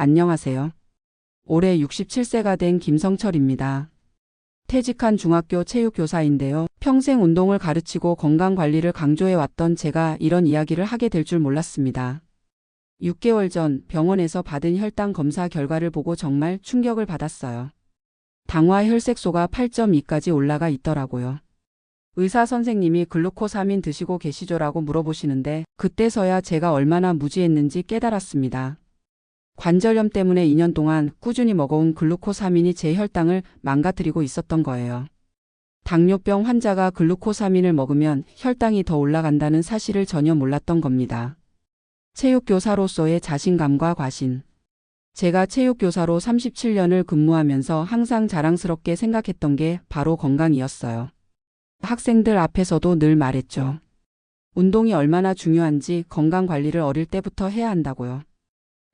안녕하세요. 올해 67세가 된 김성철입니다. 퇴직한 중학교 체육교사인데요. 평생 운동을 가르치고 건강관리를 강조해왔던 제가 이런 이야기를 하게 될 줄 몰랐습니다. 6개월 전 병원에서 받은 혈당 검사 결과를 보고 정말 충격을 받았어요. 당화 혈색소가 8.2까지 올라가 있더라고요. 의사 선생님이 글루코사민 드시고 계시죠라고 물어보시는데 그때서야 제가 얼마나 무지했는지 깨달았습니다. 관절염 때문에 2년 동안 꾸준히 먹어온 글루코사민이 제 혈당을 망가뜨리고 있었던 거예요. 당뇨병 환자가 글루코사민을 먹으면 혈당이 더 올라간다는 사실을 전혀 몰랐던 겁니다. 체육교사로서의 자신감과 과신. 제가 체육교사로 37년을 근무하면서 항상 자랑스럽게 생각했던 게 바로 건강이었어요. 학생들 앞에서도 늘 말했죠. 운동이 얼마나 중요한지 건강 관리를 어릴 때부터 해야 한다고요.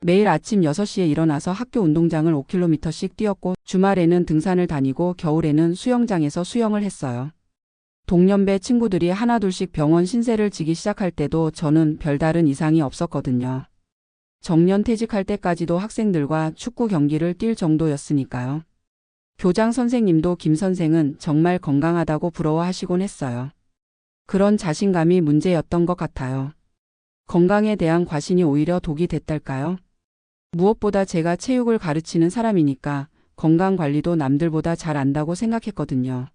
매일 아침 6시에 일어나서 학교 운동장을 5km씩 뛰었고 주말에는 등산을 다니고 겨울에는 수영장에서 수영을 했어요. 동년배 친구들이 하나둘씩 병원 신세를 지기 시작할 때도 저는 별다른 이상이 없었거든요. 정년 퇴직할 때까지도 학생들과 축구 경기를 뛸 정도였으니까요. 교장 선생님도 김 선생은 정말 건강하다고 부러워하시곤 했어요. 그런 자신감이 문제였던 것 같아요. 건강에 대한 과신이 오히려 독이 됐달까요? 무엇보다 제가 체육을 가르치는 사람이니까 건강관리도 남들보다 잘 안다고 생각했거든요.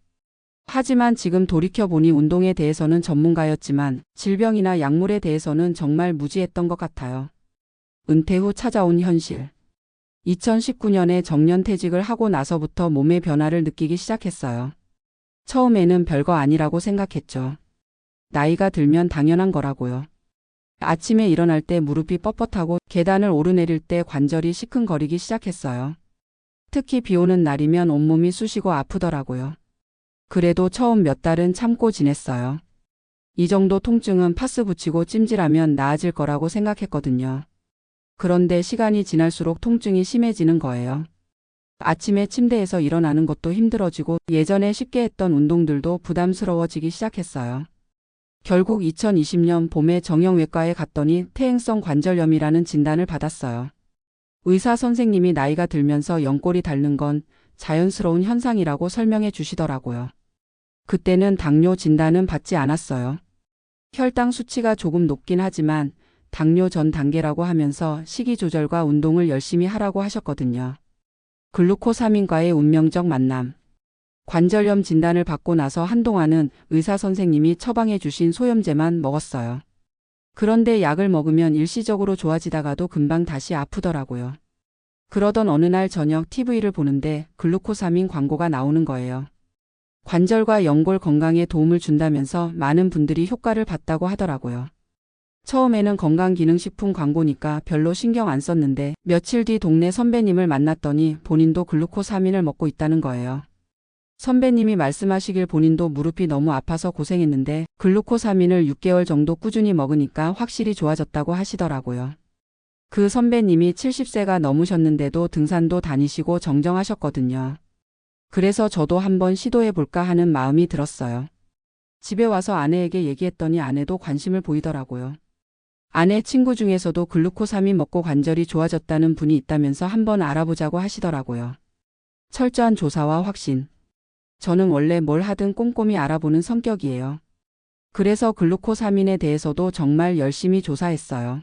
하지만 지금 돌이켜보니 운동에 대해서는 전문가였지만 질병이나 약물에 대해서는 정말 무지했던 것 같아요. 은퇴 후 찾아온 현실. 2019년에 정년퇴직을 하고 나서부터 몸의 변화를 느끼기 시작했어요. 처음에는 별거 아니라고 생각했죠. 나이가 들면 당연한 거라고요. 아침에 일어날 때 무릎이 뻣뻣하고 계단을 오르내릴 때 관절이 시큰거리기 시작했어요. 특히 비 오는 날이면 온몸이 쑤시고 아프더라고요. 그래도 처음 몇 달은 참고 지냈어요. 이 정도 통증은 파스 붙이고 찜질하면 나아질 거라고 생각했거든요. 그런데 시간이 지날수록 통증이 심해지는 거예요. 아침에 침대에서 일어나는 것도 힘들어지고 예전에 쉽게 했던 운동들도 부담스러워지기 시작했어요. 결국 2020년 봄에 정형외과에 갔더니 퇴행성 관절염이라는 진단을 받았어요. 의사 선생님이 나이가 들면서 연골이 닳는 건 자연스러운 현상이라고 설명해 주시더라고요. 그때는 당뇨 진단은 받지 않았어요. 혈당 수치가 조금 높긴 하지만 당뇨 전 단계라고 하면서 식이 조절과 운동을 열심히 하라고 하셨거든요. 글루코사민과의 운명적 만남. 관절염 진단을 받고 나서 한동안은 의사 선생님이 처방해 주신 소염제만 먹었어요. 그런데 약을 먹으면 일시적으로 좋아지다가도 금방 다시 아프더라고요. 그러던 어느 날 저녁 TV를 보는데 글루코사민 광고가 나오는 거예요. 관절과 연골 건강에 도움을 준다면서 많은 분들이 효과를 봤다고 하더라고요. 처음에는 건강기능식품 광고니까 별로 신경 안 썼는데 며칠 뒤 동네 선배님을 만났더니 본인도 글루코사민을 먹고 있다는 거예요. 선배님이 말씀하시길 본인도 무릎이 너무 아파서 고생했는데 글루코사민을 6개월 정도 꾸준히 먹으니까 확실히 좋아졌다고 하시더라고요. 그 선배님이 70세가 넘으셨는데도 등산도 다니시고 정정하셨거든요. 그래서 저도 한번 시도해볼까 하는 마음이 들었어요. 집에 와서 아내에게 얘기했더니 아내도 관심을 보이더라고요. 아내 친구 중에서도 글루코사민 먹고 관절이 좋아졌다는 분이 있다면서 한번 알아보자고 하시더라고요. 철저한 조사와 확신. 저는 원래 뭘 하든 꼼꼼히 알아보는 성격이에요. 그래서 글루코사민에 대해서도 정말 열심히 조사했어요.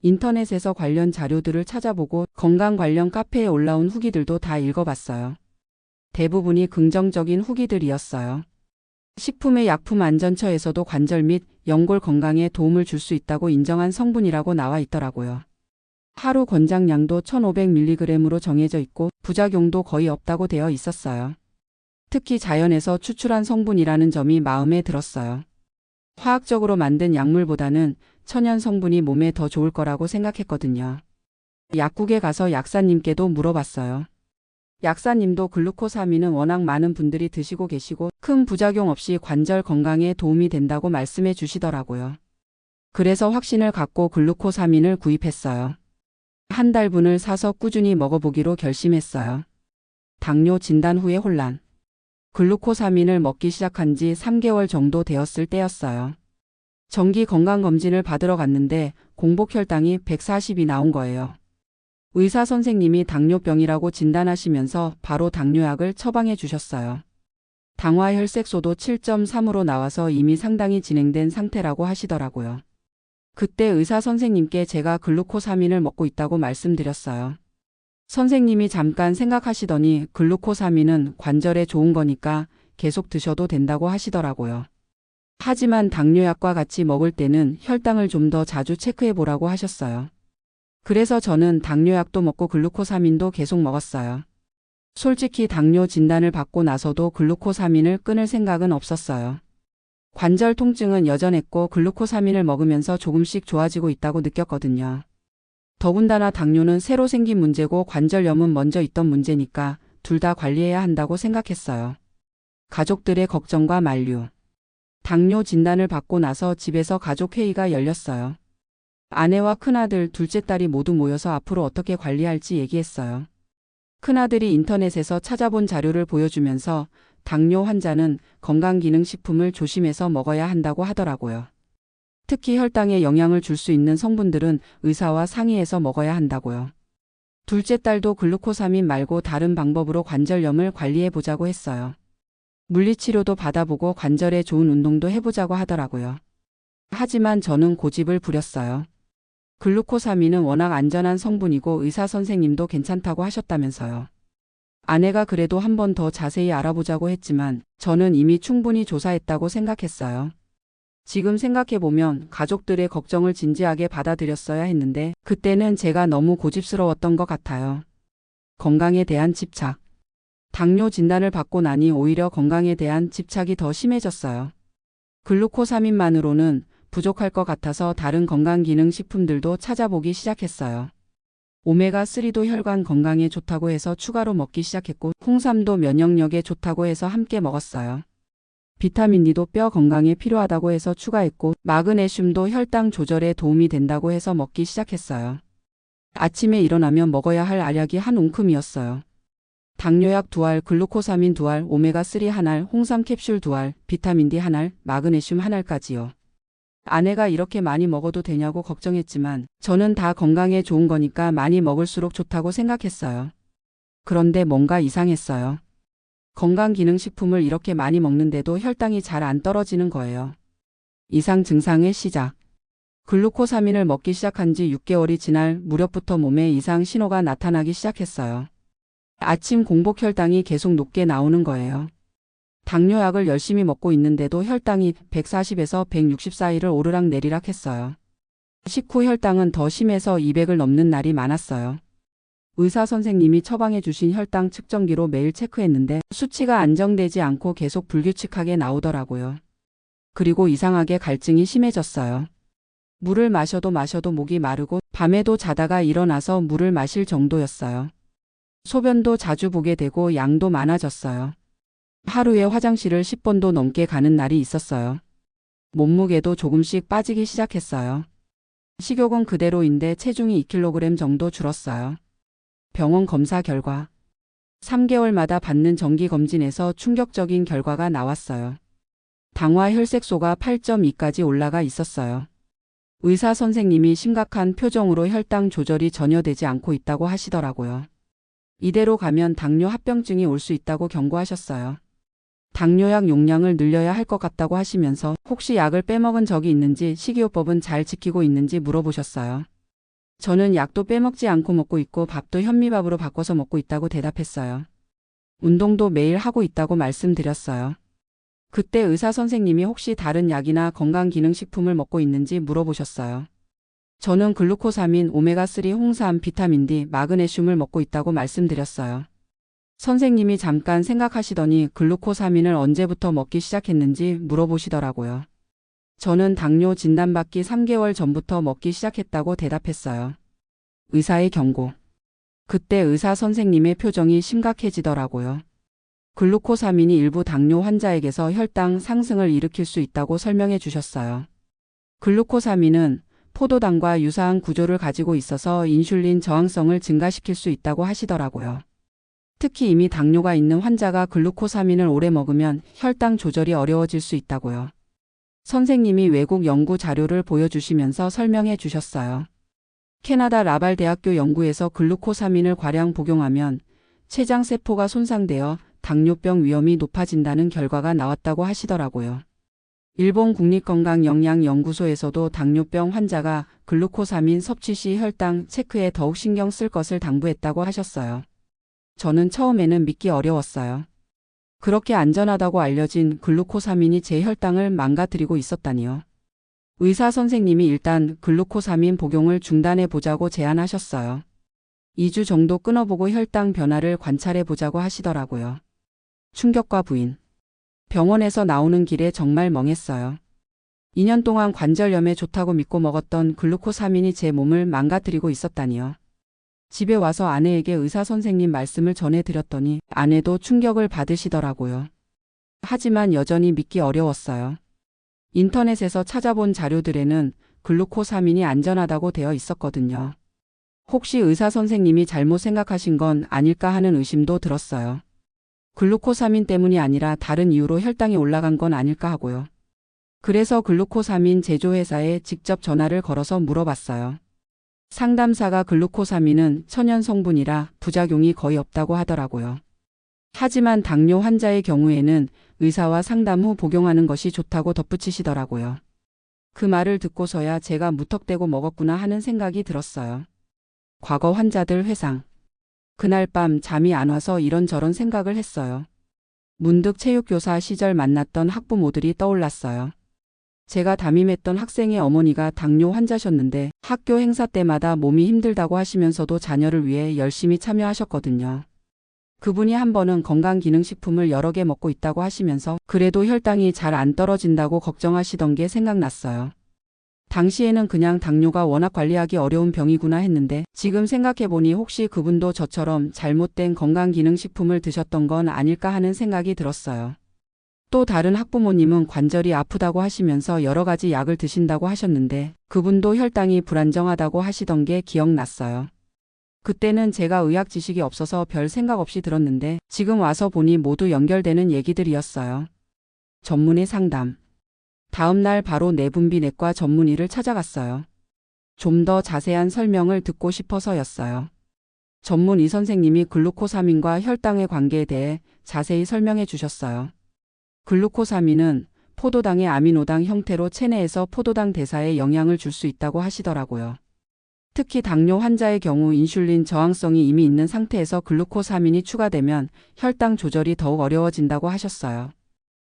인터넷에서 관련 자료들을 찾아보고 건강 관련 카페에 올라온 후기들도 다 읽어봤어요. 대부분이 긍정적인 후기들이었어요. 식품의 약품안전처에서도 관절 및 연골 건강에 도움을 줄 수 있다고 인정한 성분이라고 나와 있더라고요. 하루 권장량도 1500mg으로 정해져 있고 부작용도 거의 없다고 되어 있었어요. 특히 자연에서 추출한 성분이라는 점이 마음에 들었어요. 화학적으로 만든 약물보다는 천연 성분이 몸에 더 좋을 거라고 생각했거든요. 약국에 가서 약사님께도 물어봤어요. 약사님도 글루코사민은 워낙 많은 분들이 드시고 계시고 큰 부작용 없이 관절 건강에 도움이 된다고 말씀해 주시더라고요. 그래서 확신을 갖고 글루코사민을 구입했어요. 한 달분을 사서 꾸준히 먹어보기로 결심했어요. 당뇨 진단 후의 혼란. 글루코사민을 먹기 시작한 지 3개월 정도 되었을 때였어요. 정기 건강검진을 받으러 갔는데 공복 혈당이 140이 나온 거예요. 의사 선생님이 당뇨병이라고 진단하시면서 바로 당뇨약을 처방해 주셨어요. 당화혈색소도 7.3으로 나와서 이미 상당히 진행된 상태라고 하시더라고요. 그때 의사 선생님께 제가 글루코사민을 먹고 있다고 말씀드렸어요. 선생님이 잠깐 생각하시더니 글루코사민은 관절에 좋은 거니까 계속 드셔도 된다고 하시더라고요. 하지만 당뇨약과 같이 먹을 때는 혈당을 좀 더 자주 체크해 보라고 하셨어요. 그래서 저는 당뇨약도 먹고 글루코사민도 계속 먹었어요. 솔직히 당뇨 진단을 받고 나서도 글루코사민을 끊을 생각은 없었어요. 관절 통증은 여전했고 글루코사민을 먹으면서 조금씩 좋아지고 있다고 느꼈거든요. 더군다나 당뇨는 새로 생긴 문제고 관절염은 먼저 있던 문제니까 둘 다 관리해야 한다고 생각했어요. 가족들의 걱정과 만류. 당뇨 진단을 받고 나서 집에서 가족회의가 열렸어요. 아내와 큰아들, 둘째 딸이 모두 모여서 앞으로 어떻게 관리할지 얘기했어요. 큰아들이 인터넷에서 찾아본 자료를 보여주면서 당뇨 환자는 건강기능식품을 조심해서 먹어야 한다고 하더라고요. 특히 혈당에 영향을 줄 수 있는 성분들은 의사와 상의해서 먹어야 한다고요. 둘째 딸도 글루코사민 말고 다른 방법으로 관절염을 관리해 보자고 했어요. 물리치료도 받아보고 관절에 좋은 운동도 해보자고 하더라고요. 하지만 저는 고집을 부렸어요. 글루코사민은 워낙 안전한 성분이고 의사 선생님도 괜찮다고 하셨다면서요. 아내가 그래도 한 번 더 자세히 알아보자고 했지만 저는 이미 충분히 조사했다고 생각했어요. 지금 생각해보면 가족들의 걱정을 진지하게 받아들였어야 했는데 그때는 제가 너무 고집스러웠던 것 같아요. 건강에 대한 집착. 당뇨 진단을 받고 나니 오히려 건강에 대한 집착이 더 심해졌어요. 글루코사민만으로는 부족할 것 같아서 다른 건강기능식품들도 찾아보기 시작했어요. 오메가3도 혈관 건강에 좋다고 해서 추가로 먹기 시작했고 홍삼도 면역력에 좋다고 해서 함께 먹었어요. 비타민 D도 뼈 건강에 필요하다고 해서 추가했고 마그네슘도 혈당 조절에 도움이 된다고 해서 먹기 시작했어요. 아침에 일어나면 먹어야 할 알약이 한 움큼이었어요. 당뇨약 2알, 글루코사민 2알, 오메가3 1알, 홍삼 캡슐 2알, 비타민 D 1알, 마그네슘 1알까지요. 아내가 이렇게 많이 먹어도 되냐고 걱정했지만 저는 다 건강에 좋은 거니까 많이 먹을수록 좋다고 생각했어요. 그런데 뭔가 이상했어요. 건강기능식품을 이렇게 많이 먹는데도 혈당이 잘 안 떨어지는 거예요. 이상 증상의 시작. 글루코사민을 먹기 시작한 지 6개월이 지날 무렵부터 몸에 이상 신호가 나타나기 시작했어요. 아침 공복 혈당이 계속 높게 나오는 거예요. 당뇨약을 열심히 먹고 있는데도 혈당이 140에서 160 사이를 오르락 내리락 했어요. 식후 혈당은 더 심해서 200을 넘는 날이 많았어요. 의사 선생님이 처방해 주신 혈당 측정기로 매일 체크했는데 수치가 안정되지 않고 계속 불규칙하게 나오더라고요. 그리고 이상하게 갈증이 심해졌어요. 물을 마셔도 목이 마르고 밤에도 자다가 일어나서 물을 마실 정도였어요. 소변도 자주 보게 되고 양도 많아졌어요. 하루에 화장실을 10번도 넘게 가는 날이 있었어요. 몸무게도 조금씩 빠지기 시작했어요. 식욕은 그대로인데 체중이 2kg 정도 줄었어요. 병원 검사 결과 3개월마다 받는 정기검진에서 충격적인 결과가 나왔어요. 당화혈색소가 8.2까지 올라가 있었어요. 의사 선생님이 심각한 표정으로 혈당 조절이 전혀 되지 않고 있다고 하시더라고요. 이대로 가면 당뇨 합병증이 올 수 있다고 경고하셨어요. 당뇨약 용량을 늘려야 할 것 같다고 하시면서 혹시 약을 빼먹은 적이 있는지 식이요법은 잘 지키고 있는지 물어보셨어요. 저는 약도 빼먹지 않고 먹고 있고 밥도 현미밥으로 바꿔서 먹고 있다고 대답했어요. 운동도 매일 하고 있다고 말씀드렸어요. 그때 의사 선생님이 혹시 다른 약이나 건강기능식품을 먹고 있는지 물어보셨어요. 저는 글루코사민, 오메가3, 홍삼, 비타민 D, 마그네슘을 먹고 있다고 말씀드렸어요. 선생님이 잠깐 생각하시더니 글루코사민을 언제부터 먹기 시작했는지 물어보시더라고요. 저는 당뇨 진단받기 3개월 전부터 먹기 시작했다고 대답했어요. 의사의 경고. 그때 의사 선생님의 표정이 심각해지더라고요. 글루코사민이 일부 당뇨 환자에게서 혈당 상승을 일으킬 수 있다고 설명해 주셨어요. 글루코사민은 포도당과 유사한 구조를 가지고 있어서 인슐린 저항성을 증가시킬 수 있다고 하시더라고요. 특히 이미 당뇨가 있는 환자가 글루코사민을 오래 먹으면 혈당 조절이 어려워질 수 있다고요. 선생님이 외국 연구 자료를 보여주시면서 설명해 주셨어요. 캐나다 라발 대학교 연구에서 글루코사민을 과량 복용하면 췌장세포가 손상되어 당뇨병 위험이 높아진다는 결과가 나왔다고 하시더라고요. 일본 국립건강영양연구소에서도 당뇨병 환자가 글루코사민 섭취 시 혈당 체크에 더욱 신경 쓸 것을 당부했다고 하셨어요. 저는 처음에는 믿기 어려웠어요. 그렇게 안전하다고 알려진 글루코사민이 제 혈당을 망가뜨리고 있었다니요. 의사 선생님이 일단 글루코사민 복용을 중단해 보자고 제안하셨어요. 2주 정도 끊어보고 혈당 변화를 관찰해 보자고 하시더라고요. 충격과 부인. 병원에서 나오는 길에 정말 멍했어요. 2년 동안 관절염에 좋다고 믿고 먹었던 글루코사민이 제 몸을 망가뜨리고 있었다니요. 집에 와서 아내에게 의사 선생님 말씀을 전해드렸더니 아내도 충격을 받으시더라고요. 하지만 여전히 믿기 어려웠어요. 인터넷에서 찾아본 자료들에는 글루코사민이 안전하다고 되어 있었거든요. 혹시 의사 선생님이 잘못 생각하신 건 아닐까 하는 의심도 들었어요. 글루코사민 때문이 아니라 다른 이유로 혈당이 올라간 건 아닐까 하고요. 그래서 글루코사민 제조회사에 직접 전화를 걸어서 물어봤어요. 상담사가 글루코사민은 천연 성분이라 부작용이 거의 없다고 하더라고요. 하지만 당뇨 환자의 경우에는 의사와 상담 후 복용하는 것이 좋다고 덧붙이시더라고요. 그 말을 듣고서야 제가 무턱대고 먹었구나 하는 생각이 들었어요. 과거 환자들 회상. 그날 밤 잠이 안 와서 이런저런 생각을 했어요. 문득 체육교사 시절 만났던 학부모들이 떠올랐어요. 제가 담임했던 학생의 어머니가 당뇨 환자셨는데 학교 행사 때마다 몸이 힘들다고 하시면서도 자녀를 위해 열심히 참여하셨거든요. 그분이 한 번은 건강기능식품을 여러 개 먹고 있다고 하시면서 그래도 혈당이 잘 안 떨어진다고 걱정하시던 게 생각났어요. 당시에는 그냥 당뇨가 워낙 관리하기 어려운 병이구나 했는데 지금 생각해보니 혹시 그분도 저처럼 잘못된 건강기능식품을 드셨던 건 아닐까 하는 생각이 들었어요. 또 다른 학부모님은 관절이 아프다고 하시면서 여러 가지 약을 드신다고 하셨는데 그분도 혈당이 불안정하다고 하시던 게 기억났어요. 그때는 제가 의학 지식이 없어서 별 생각 없이 들었는데 지금 와서 보니 모두 연결되는 얘기들이었어요. 전문의 상담. 다음 날 바로 내분비내과 전문의를 찾아갔어요. 좀 더 자세한 설명을 듣고 싶어서였어요. 전문의 선생님이 글루코사민과 혈당의 관계에 대해 자세히 설명해 주셨어요. 글루코사민은 포도당의 아미노당 형태로 체내에서 포도당 대사에 영향을 줄 수 있다고 하시더라고요. 특히 당뇨 환자의 경우 인슐린 저항성이 이미 있는 상태에서 글루코사민이 추가되면 혈당 조절이 더욱 어려워진다고 하셨어요.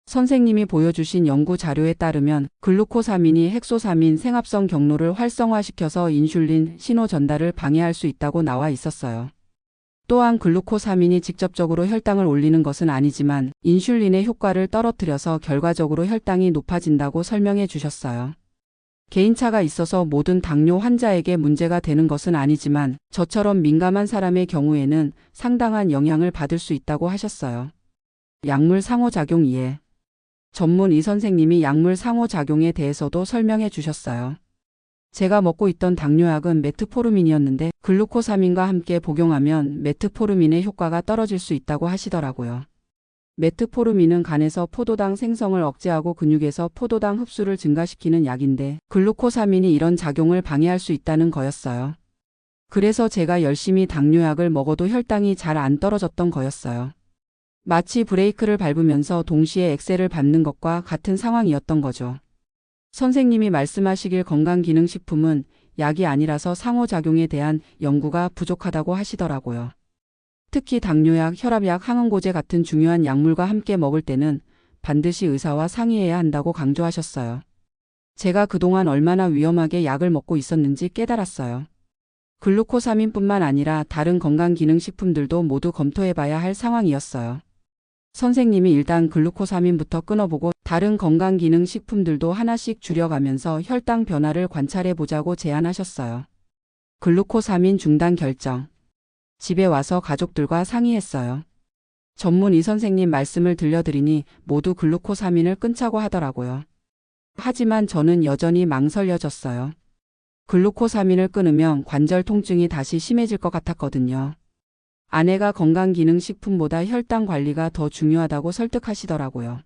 선생님이 보여주신 연구 자료에 따르면 글루코사민이 헥소사민 생합성 경로를 활성화시켜서 인슐린 신호 전달을 방해할 수 있다고 나와 있었어요. 또한 글루코사민이 직접적으로 혈당을 올리는 것은 아니지만 인슐린의 효과를 떨어뜨려서 결과적으로 혈당이 높아진다고 설명해 주셨어요. 개인차가 있어서 모든 당뇨 환자에게 문제가 되는 것은 아니지만 저처럼 민감한 사람의 경우에는 상당한 영향을 받을 수 있다고 하셨어요. 약물 상호작용 이해. 전문의 선생님이 약물 상호작용에 대해서도 설명해 주셨어요. 제가 먹고 있던 당뇨약은 메트포르민이었는데 글루코사민과 함께 복용하면 메트포르민의 효과가 떨어질 수 있다고 하시더라고요. 메트포르민은 간에서 포도당 생성을 억제하고 근육에서 포도당 흡수를 증가시키는 약인데 글루코사민이 이런 작용을 방해할 수 있다는 거였어요. 그래서 제가 열심히 당뇨약을 먹어도 혈당이 잘 안 떨어졌던 거였어요. 마치 브레이크를 밟으면서 동시에 엑셀을 밟는 것과 같은 상황이었던 거죠. 선생님이 말씀하시길 건강기능식품은 약이 아니라서 상호작용에 대한 연구가 부족하다고 하시더라고요. 특히 당뇨약, 혈압약, 항응고제 같은 중요한 약물과 함께 먹을 때는 반드시 의사와 상의해야 한다고 강조하셨어요. 제가 그동안 얼마나 위험하게 약을 먹고 있었는지 깨달았어요. 글루코사민뿐만 아니라 다른 건강기능식품들도 모두 검토해봐야 할 상황이었어요. 선생님이 일단 글루코사민부터 끊어보고 다른 건강기능식품들도 하나씩 줄여가면서 혈당 변화를 관찰해보자고 제안하셨어요. 글루코사민 중단 결정. 집에 와서 가족들과 상의했어요. 전문의 선생님 말씀을 들려드리니 모두 글루코사민을 끊자고 하더라고요. 하지만 저는 여전히 망설여졌어요. 글루코사민을 끊으면 관절 통증이 다시 심해질 것 같았거든요. 아내가 건강기능식품보다 혈당 관리가 더 중요하다고 설득하시더라고요.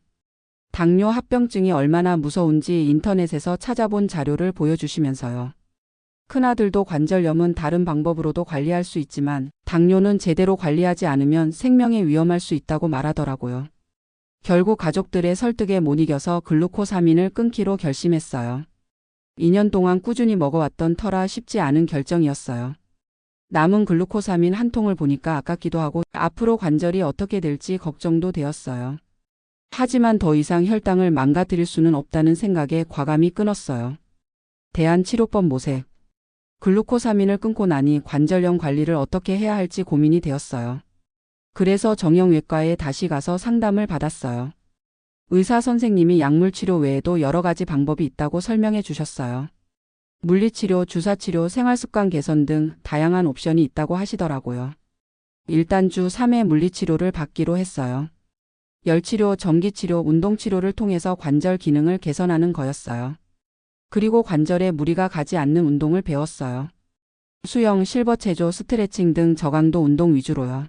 당뇨 합병증이 얼마나 무서운지 인터넷에서 찾아본 자료를 보여주시면서요. 큰아들도 관절염은 다른 방법으로도 관리할 수 있지만 당뇨는 제대로 관리하지 않으면 생명에 위험할 수 있다고 말하더라고요. 결국 가족들의 설득에 못 이겨서 글루코사민을 끊기로 결심했어요. 2년 동안 꾸준히 먹어왔던 터라 쉽지 않은 결정이었어요. 남은 글루코사민 한 통을 보니까 아깝기도 하고 앞으로 관절이 어떻게 될지 걱정도 되었어요. 하지만 더 이상 혈당을 망가뜨릴 수는 없다는 생각에 과감히 끊었어요. 대안치료법 모색. 글루코사민을 끊고 나니 관절염 관리를 어떻게 해야 할지 고민이 되었어요. 그래서 정형외과에 다시 가서 상담을 받았어요. 의사 선생님이 약물치료 외에도 여러 가지 방법이 있다고 설명해 주셨어요. 물리치료, 주사치료, 생활습관 개선 등 다양한 옵션이 있다고 하시더라고요. 일단 주 3회 물리치료를 받기로 했어요. 열치료, 전기치료, 운동치료를 통해서 관절 기능을 개선하는 거였어요. 그리고 관절에 무리가 가지 않는 운동을 배웠어요. 수영, 실버체조, 스트레칭 등 저강도 운동 위주로요.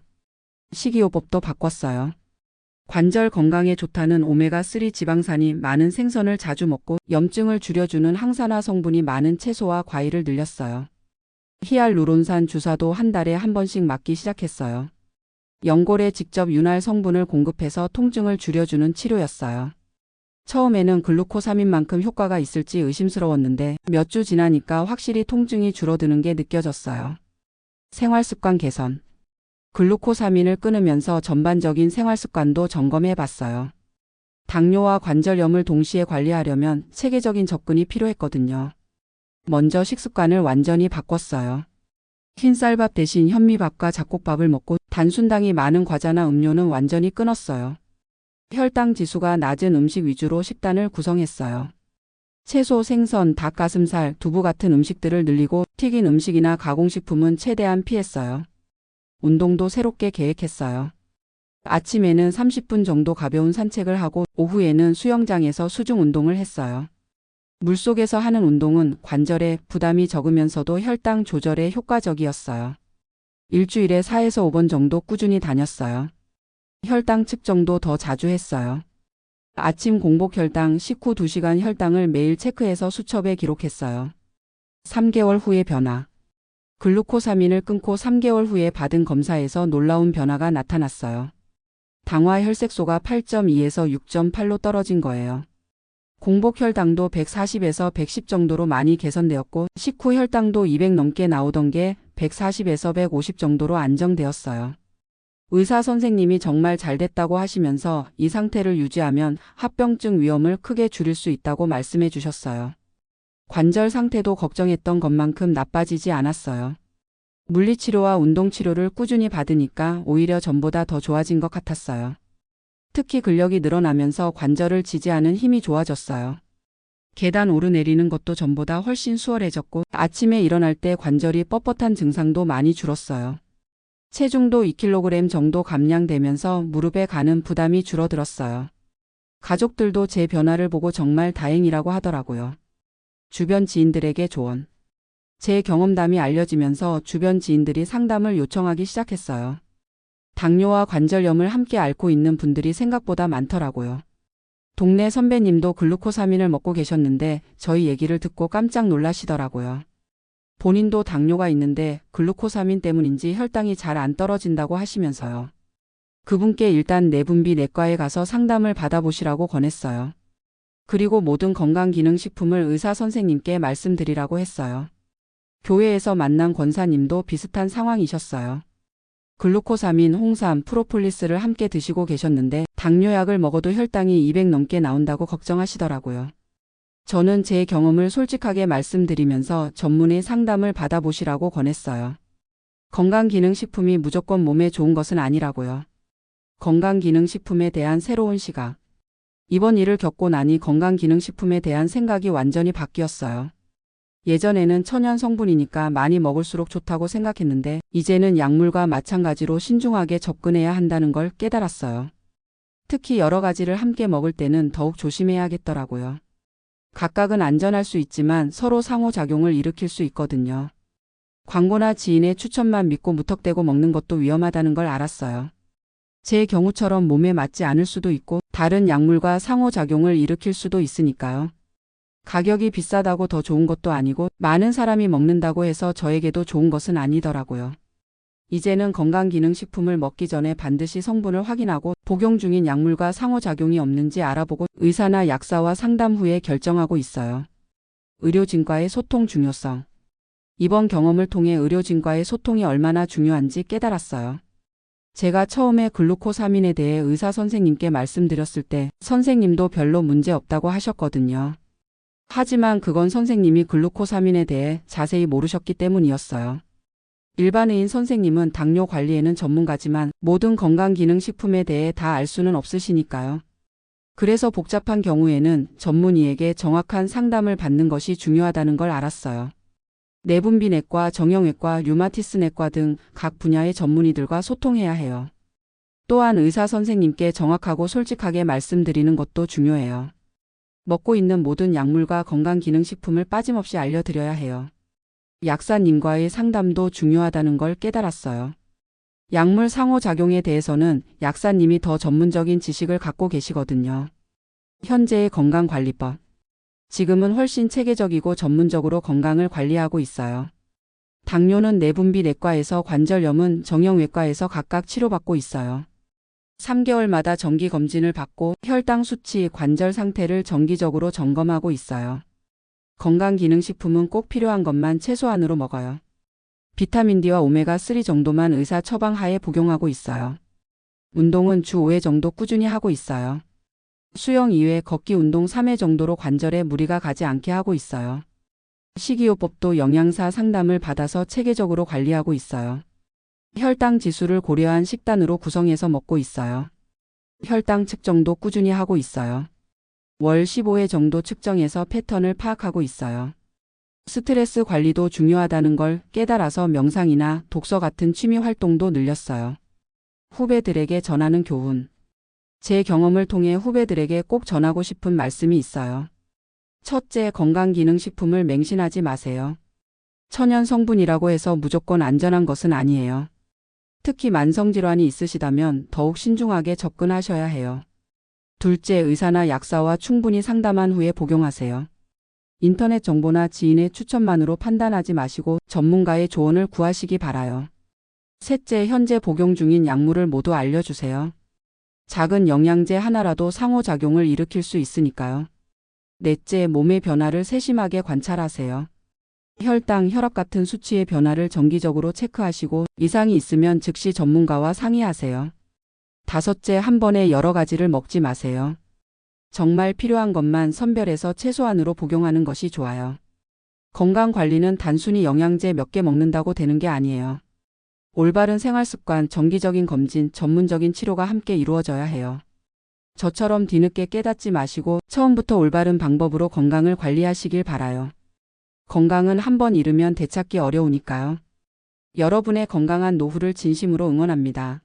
식이요법도 바꿨어요. 관절 건강에 좋다는 오메가3 지방산이 많은 생선을 자주 먹고 염증을 줄여주는 항산화 성분이 많은 채소와 과일을 늘렸어요. 히알루론산 주사도 한 달에 한 번씩 맞기 시작했어요. 연골에 직접 윤활 성분을 공급해서 통증을 줄여주는 치료였어요. 처음에는 글루코사민만큼 효과가 있을지 의심스러웠는데 몇 주 지나니까 확실히 통증이 줄어드는 게 느껴졌어요. 생활습관 개선. 글루코사민을 끊으면서 전반적인 생활습관도 점검해 봤어요. 당뇨와 관절염을 동시에 관리하려면 체계적인 접근이 필요했거든요. 먼저 식습관을 완전히 바꿨어요. 흰쌀밥 대신 현미밥과 잡곡밥을 먹고 단순당이 많은 과자나 음료는 완전히 끊었어요. 혈당 지수가 낮은 음식 위주로 식단을 구성했어요. 채소, 생선, 닭가슴살, 두부 같은 음식들을 늘리고 튀긴 음식이나 가공식품은 최대한 피했어요. 운동도 새롭게 계획했어요. 아침에는 30분 정도 가벼운 산책을 하고 오후에는 수영장에서 수중 운동을 했어요. 물속에서 하는 운동은 관절에 부담이 적으면서도 혈당 조절에 효과적이었어요. 일주일에 4에서 5번 정도 꾸준히 다녔어요. 혈당 측정도 더 자주 했어요. 아침 공복 혈당, 식후 2시간 혈당을 매일 체크해서 수첩에 기록했어요. 3개월 후의 변화. 글루코사민을 끊고 3개월 후에 받은 검사에서 놀라운 변화가 나타났어요. 당화 혈색소가 8.2에서 6.8로 떨어진 거예요. 공복 혈당도 140에서 110 정도로 많이 개선되었고 식후 혈당도 200 넘게 나오던 게 140에서 150 정도로 안정되었어요. 의사 선생님이 정말 잘 됐다고 하시면서 이 상태를 유지하면 합병증 위험을 크게 줄일 수 있다고 말씀해 주셨어요. 관절 상태도 걱정했던 것만큼 나빠지지 않았어요. 물리치료와 운동치료를 꾸준히 받으니까 오히려 전보다 더 좋아진 것 같았어요. 특히 근력이 늘어나면서 관절을 지지하는 힘이 좋아졌어요. 계단 오르내리는 것도 전보다 훨씬 수월해졌고 아침에 일어날 때 관절이 뻣뻣한 증상도 많이 줄었어요. 체중도 2kg 정도 감량되면서 무릎에 가는 부담이 줄어들었어요. 가족들도 제 변화를 보고 정말 다행이라고 하더라고요. 주변 지인들에게 조언. 제 경험담이 알려지면서 주변 지인들이 상담을 요청하기 시작했어요. 당뇨와 관절염을 함께 앓고 있는 분들이 생각보다 많더라고요. 동네 선배님도 글루코사민을 먹고 계셨는데 저희 얘기를 듣고 깜짝 놀라시더라고요. 본인도 당뇨가 있는데 글루코사민 때문인지 혈당이 잘 안 떨어진다고 하시면서요. 그분께 일단 내분비 내과에 가서 상담을 받아보시라고 권했어요. 그리고 모든 건강기능식품을 의사 선생님께 말씀드리라고 했어요. 교회에서 만난 권사님도 비슷한 상황이셨어요. 글루코사민, 홍삼, 프로폴리스를 함께 드시고 계셨는데 당뇨약을 먹어도 혈당이 200 넘게 나온다고 걱정하시더라고요. 저는 제 경험을 솔직하게 말씀드리면서 전문의 상담을 받아보시라고 권했어요. 건강기능식품이 무조건 몸에 좋은 것은 아니라고요. 건강기능식품에 대한 새로운 시각. 이번 일을 겪고 나니 건강기능식품에 대한 생각이 완전히 바뀌었어요. 예전에는 천연 성분이니까 많이 먹을수록 좋다고 생각했는데 이제는 약물과 마찬가지로 신중하게 접근해야 한다는 걸 깨달았어요. 특히 여러 가지를 함께 먹을 때는 더욱 조심해야겠더라고요. 각각은 안전할 수 있지만 서로 상호작용을 일으킬 수 있거든요. 광고나 지인의 추천만 믿고 무턱대고 먹는 것도 위험하다는 걸 알았어요. 제 경우처럼 몸에 맞지 않을 수도 있고 다른 약물과 상호작용을 일으킬 수도 있으니까요. 가격이 비싸다고 더 좋은 것도 아니고 많은 사람이 먹는다고 해서 저에게도 좋은 것은 아니더라고요. 이제는 건강기능식품을 먹기 전에 반드시 성분을 확인하고 복용 중인 약물과 상호작용이 없는지 알아보고 의사나 약사와 상담 후에 결정하고 있어요. 의료진과의 소통 중요성. 이번 경험을 통해 의료진과의 소통이 얼마나 중요한지 깨달았어요. 제가 처음에 글루코사민에 대해 의사 선생님께 말씀드렸을 때 선생님도 별로 문제 없다고 하셨거든요. 하지만 그건 선생님이 글루코사민에 대해 자세히 모르셨기 때문이었어요. 일반의인 선생님은 당뇨 관리에는 전문가지만 모든 건강기능식품에 대해 다 알 수는 없으시니까요. 그래서 복잡한 경우에는 전문의에게 정확한 상담을 받는 것이 중요하다는 걸 알았어요. 내분비내과, 정형외과, 류마티스내과 등 각 분야의 전문의들과 소통해야 해요. 또한 의사 선생님께 정확하고 솔직하게 말씀드리는 것도 중요해요. 먹고 있는 모든 약물과 건강기능식품을 빠짐없이 알려드려야 해요. 약사님과의 상담도 중요하다는 걸 깨달았어요. 약물 상호작용에 대해서는 약사님이 더 전문적인 지식을 갖고 계시거든요. 현재의 건강관리법. 지금은 훨씬 체계적이고 전문적으로 건강을 관리하고 있어요. 당뇨는 내분비내과에서, 관절염은 정형외과에서 각각 치료받고 있어요. 3개월마다 정기검진을 받고 혈당 수치, 관절 상태를 정기적으로 점검하고 있어요. 건강기능식품은 꼭 필요한 것만 최소한으로 먹어요. 비타민D와 오메가3 정도만 의사 처방하에 복용하고 있어요. 운동은 주 5회 정도 꾸준히 하고 있어요. 수영 2회, 걷기 운동 3회 정도로 관절에 무리가 가지 않게 하고 있어요. 식이요법도 영양사 상담을 받아서 체계적으로 관리하고 있어요. 혈당 지수를 고려한 식단으로 구성해서 먹고 있어요. 혈당 측정도 꾸준히 하고 있어요. 월 15회 정도 측정해서 패턴을 파악하고 있어요. 스트레스 관리도 중요하다는 걸 깨달아서 명상이나 독서 같은 취미 활동도 늘렸어요. 후배들에게 전하는 교훈. 제 경험을 통해 후배들에게 꼭 전하고 싶은 말씀이 있어요. 첫째, 건강기능식품을 맹신하지 마세요. 천연 성분이라고 해서 무조건 안전한 것은 아니에요. 특히 만성질환이 있으시다면 더욱 신중하게 접근하셔야 해요. 둘째, 의사나 약사와 충분히 상담한 후에 복용하세요. 인터넷 정보나 지인의 추천만으로 판단하지 마시고 전문가의 조언을 구하시기 바라요. 셋째, 현재 복용 중인 약물을 모두 알려주세요. 작은 영양제 하나라도 상호작용을 일으킬 수 있으니까요. 넷째, 몸의 변화를 세심하게 관찰하세요. 혈당, 혈압 같은 수치의 변화를 정기적으로 체크하시고 이상이 있으면 즉시 전문가와 상의하세요. 다섯째, 한 번에 여러 가지를 먹지 마세요. 정말 필요한 것만 선별해서 최소한으로 복용하는 것이 좋아요. 건강관리는 단순히 영양제 몇 개 먹는다고 되는 게 아니에요. 올바른 생활습관, 정기적인 검진, 전문적인 치료가 함께 이루어져야 해요. 저처럼 뒤늦게 깨닫지 마시고 처음부터 올바른 방법으로 건강을 관리하시길 바라요. 건강은 한 번 잃으면 되찾기 어려우니까요. 여러분의 건강한 노후를 진심으로 응원합니다.